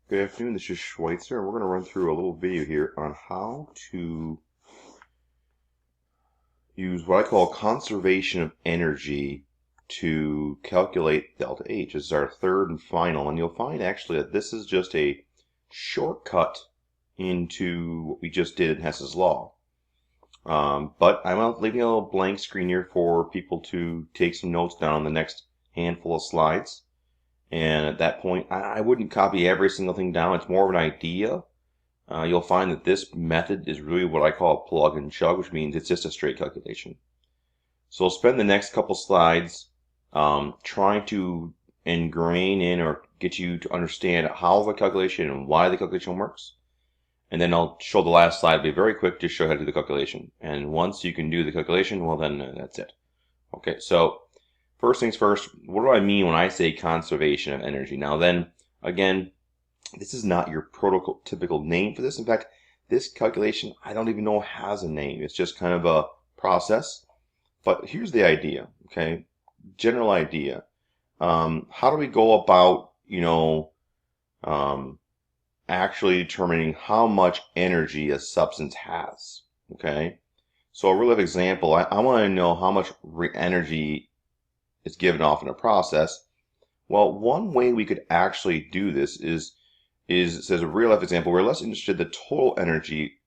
Good afternoon, this is Schweitzer, and we're going to run through a little video here on how to use what I call conservation of energy to calculate delta H. This is our third and final, and you'll find actually that this is just a shortcut into what we just did in Hess's law. But I'm leaving a little blank screen here for people to take some notes down on the next handful of slides. And at that point, I wouldn't copy every single thing down. It's more of an idea. You'll find that this method is really what I call a plug and chug, which means it's just a straight calculation. So we'll spend the next couple slides trying to ingrain in or get you to understand how the calculation and why the calculation works. And then I'll show the last slide. It'll be very quick to show you how to do the calculation. And once you can do the calculation, well then that's it. Okay, so first things first, what do I mean when I say conservation of energy? Now then, again, this is not your prototypical name for this. In fact, this calculation, I don't even know has a name. It's just kind of a process. But here's the idea, okay? General idea. How do we go about, actually determining how much energy a substance has, okay? So a real life example, I want to know how much energy is given off in a process. Well, one way we could actually do this is as a real life example, we're less interested in the total energy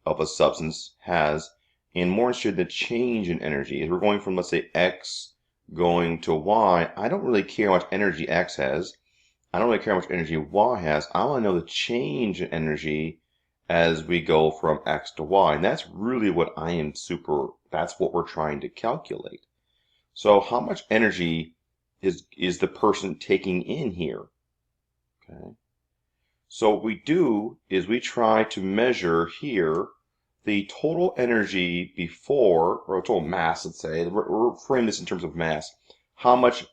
of a substance has and more interested in the change in energy. As we're going from, let's say, X going to Y, I don't really care how much energy X has. I don't really care how much energy Y has. I want to know the change in energy as we go from X to Y. And that's really what that's what we're trying to calculate. So how much energy is the person taking in here? Okay. So what we do is we try to measure here the total energy before, or total mass, let's say. We'll frame this in terms of mass. How much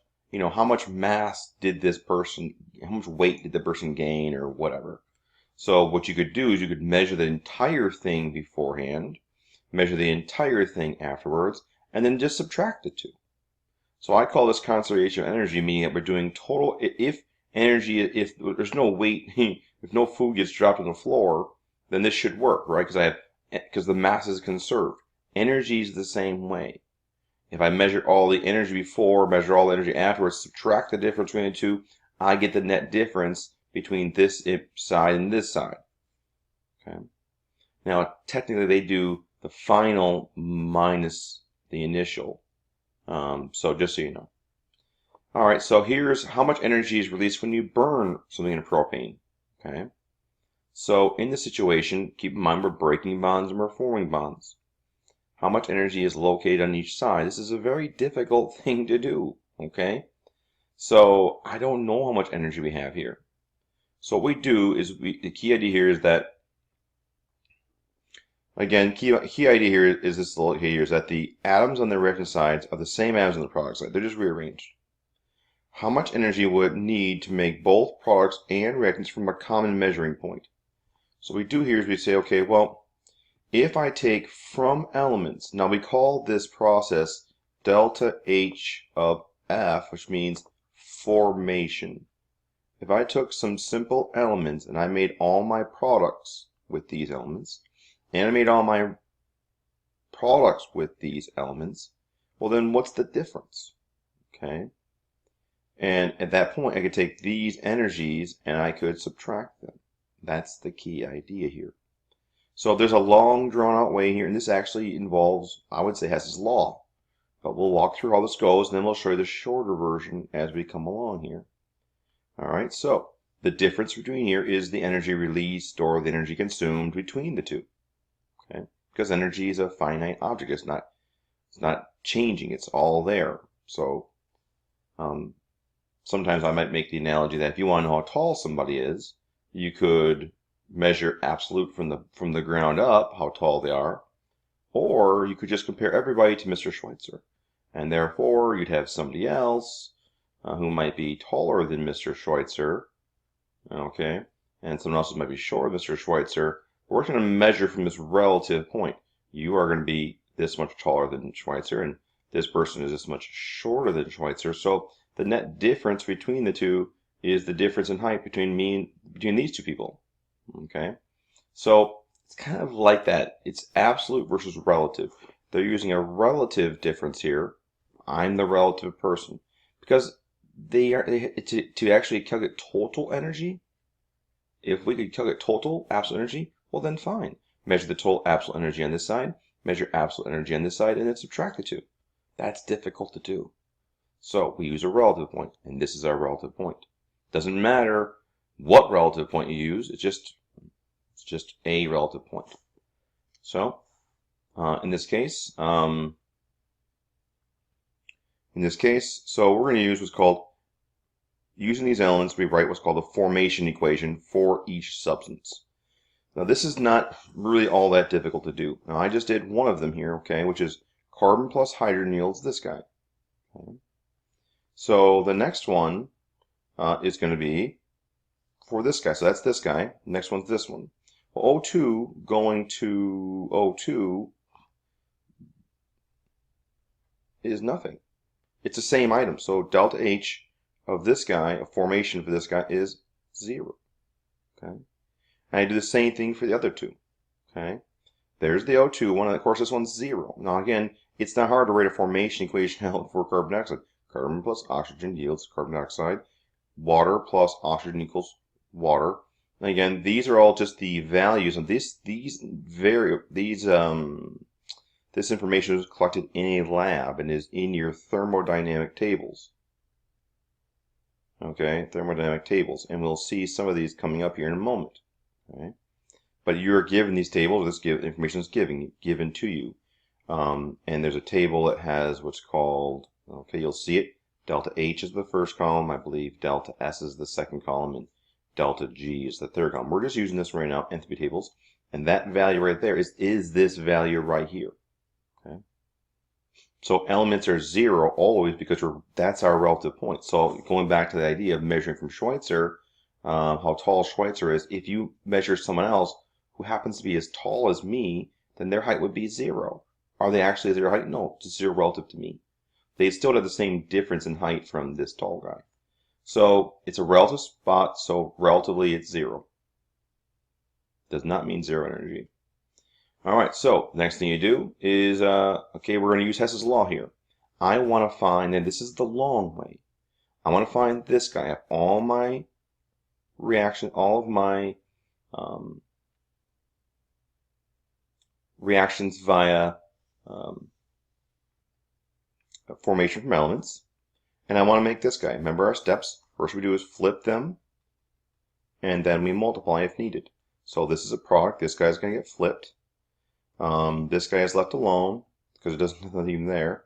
mass did this person, how much weight did the person gain or whatever. So what you could do is you could measure the entire thing beforehand, measure the entire thing afterwards, and then just subtract the two. So I call this conservation of energy, meaning that we're doing total, if there's no weight, if no food gets dropped on the floor, then this should work, right? Because the mass is conserved. Energy is the same way. If I measure all the energy before, measure all the energy afterwards, subtract the difference between the two, I get the net difference between this side and this side. Okay. Now, technically, they do the final minus the initial. So just so you know. All right, so here's how much energy is released when you burn something in propane. Okay. So in this situation, keep in mind we're breaking bonds and we're forming bonds. How much energy is located on each side? This is a very difficult thing to do, okay? So I don't know how much energy we have here. So what we do is the key idea here is that, again, key idea here is this little here is that the atoms on the reactant sides are the same atoms on the product side. They're just rearranged. How much energy would it need to make both products and reactants from a common measuring point? So what we do here is we say, okay, well, if I take from elements, now we call this process delta H of F, which means formation. If I took some simple elements and I made all my products with these elements, and I made all my products with these elements, well then what's the difference? Okay. And at that point I could take these energies and I could subtract them. That's the key idea here. So there's a long drawn out way here, and this actually involves, I would say, Hess's law. But we'll walk through how this goes, and then we'll show you the shorter version as we come along here. All right, so the difference between here is the energy released or the energy consumed between the two. Okay, because energy is a finite object. It's not changing. It's all there. So sometimes I might make the analogy that if you want to know how tall somebody is, you could measure absolute from the ground up how tall they are, or you could just compare everybody to Mr. Schweitzer, and therefore you'd have somebody else who might be taller than Mr. Schweitzer, okay, and someone else who might be shorter than Mr. Schweitzer. We're going to measure from this relative point. You are going to be this much taller than Schweitzer, and this person is this much shorter than Schweitzer, so the net difference between the two is the difference in height between these two people. Okay, so it's kind of like that. It's absolute versus relative. They're using a relative difference here. I'm the relative person because to actually calculate total energy. If we could calculate total absolute energy, well then fine. Measure the total absolute energy on this side, measure absolute energy on this side, and then subtract the two. That's difficult to do. So we use a relative point, and this is our relative point. Doesn't matter what relative point you use, it's just a relative point. So in this case, so we're going to use what's called, using these elements, we write what's called the formation equation for each substance. Now this is not really all that difficult to do. Now I just did one of them here, okay, which is carbon plus hydrogen yields this guy. Okay. So the next one is going to be for this guy. So that's this guy. The next one's this one. Well, O2 going to O2 is nothing. It's the same item. So delta H of this guy, a formation for this guy, is 0. Okay. And I do the same thing for the other two. Okay. There's the O2 one, and of course this one's 0. Now again, it's not hard to write a formation equation out for carbon dioxide. Carbon plus oxygen yields carbon dioxide. Water plus oxygen equals water. And again, these are all just the values, and this information is collected in a lab and is in your thermodynamic tables. Okay, thermodynamic tables, and we'll see some of these coming up here in a moment. Okay, but you're given these tables. This information is given to you, and there's a table that has what's called. Okay, you'll see it. Delta H is the first column, I believe. Delta S is the second column, and delta G is the third column. We're just using this right now, enthalpy tables, and that value right there is this value right here. Okay. So elements are 0 always because that's our relative point. So going back to the idea of measuring from Schweitzer, how tall Schweitzer is, if you measure someone else who happens to be as tall as me, then their height would be 0. Are they actually 0 height? No, it's 0 relative to me. They still have the same difference in height from this tall guy. So it's a relative spot, so relatively it's 0. Does not mean 0 energy. Alright, so next thing you do is, okay, we're going to use Hess's law here. I want to find, and this is the long way, I want to find this guy. I have all my reactions via formation from elements, and I want to make this guy. Remember our steps. First we do is flip them, and then we multiply if needed. So this is a product. This guy's going to get flipped. This guy is left alone because it doesn't nothing even there.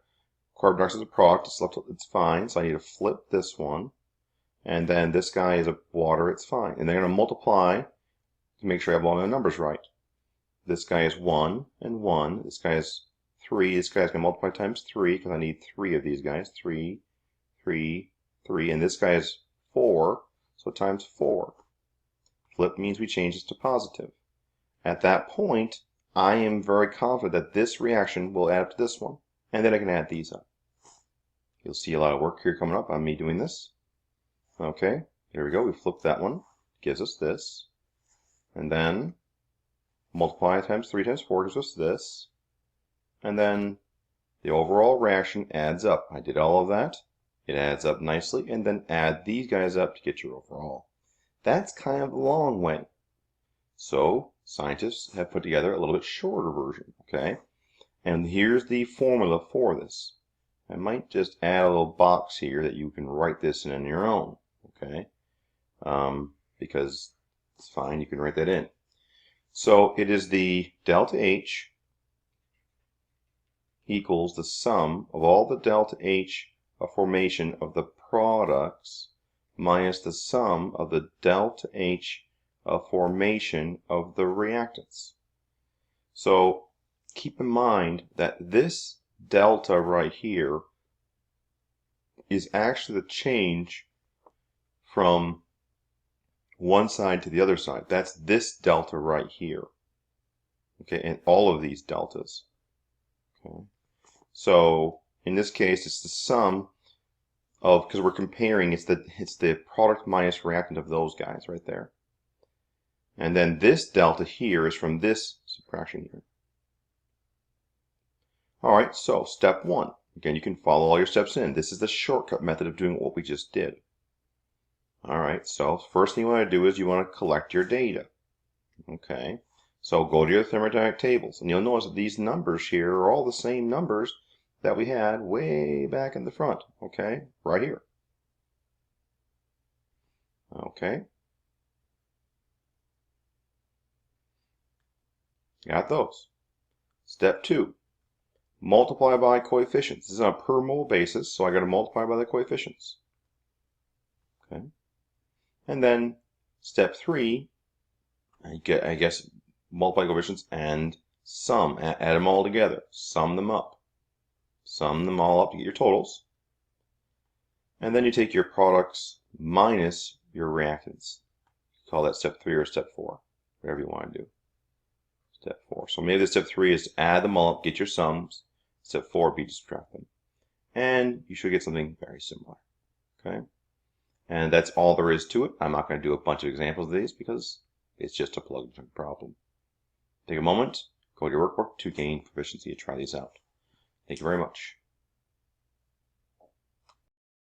Carbon dioxide is a product. It's fine. So I need to flip this one, and then this guy is a water. It's fine. And they're going to multiply to make sure I have all my numbers right. This guy is 1 and 1. This guy is 3. This guy's going to multiply times 3 because I need 3 of these guys. 3, 3, 3. And this guy is 4, so times 4. Flip means we change this to positive. At that point, I am very confident that this reaction will add up to this one. And then I can add these up. You'll see a lot of work here coming up on me doing this. Okay, here we go. We flip that one. Gives us this. And then multiply times 3 times 4 gives us this. And then the overall reaction adds up. I did all of that. It adds up nicely. And then add these guys up to get your overall. That's kind of the long way. So scientists have put together a little bit shorter version. Okay. And here's the formula for this. I might just add a little box here that you can write this in on your own. Okay. Because it's fine. You can write that in. So it is the delta H equals the sum of all the delta H of formation of the products minus the sum of the delta H of formation of the reactants. So keep in mind that this delta right here is actually the change from one side to the other side. That's this delta right here. Okay, and all of these deltas. Okay. So in this case, it's the sum of, because we're comparing, it's the product minus reactant of those guys right there. And then this delta here is from this subtraction here. All right, so step 1. Again, you can follow all your steps in. This is the shortcut method of doing what we just did. All right, so first thing you want to do is you want to collect your data. Okay, so go to your thermodynamic tables, and you'll notice that these numbers here are all the same numbers that we had way back in the front, okay, right here. Okay, got those. Step 2, multiply by coefficients. This is on a per mole basis, so I got to multiply by the coefficients. Okay, and then step 3, I guess multiply coefficients and sum, add them all together, sum them up. Sum them all up to get your totals. And then you take your products minus your reactants. Call that step 3 or step 4, whatever you want to do. Step 4. So maybe the step 3 is to add them all up, get your sums. Step 4 would be to subtract them. And you should get something very similar. Okay? And that's all there is to it. I'm not going to do a bunch of examples of these because it's just a plug and play problem. Take a moment, go to your workbook to gain proficiency and try these out. Thank you very much.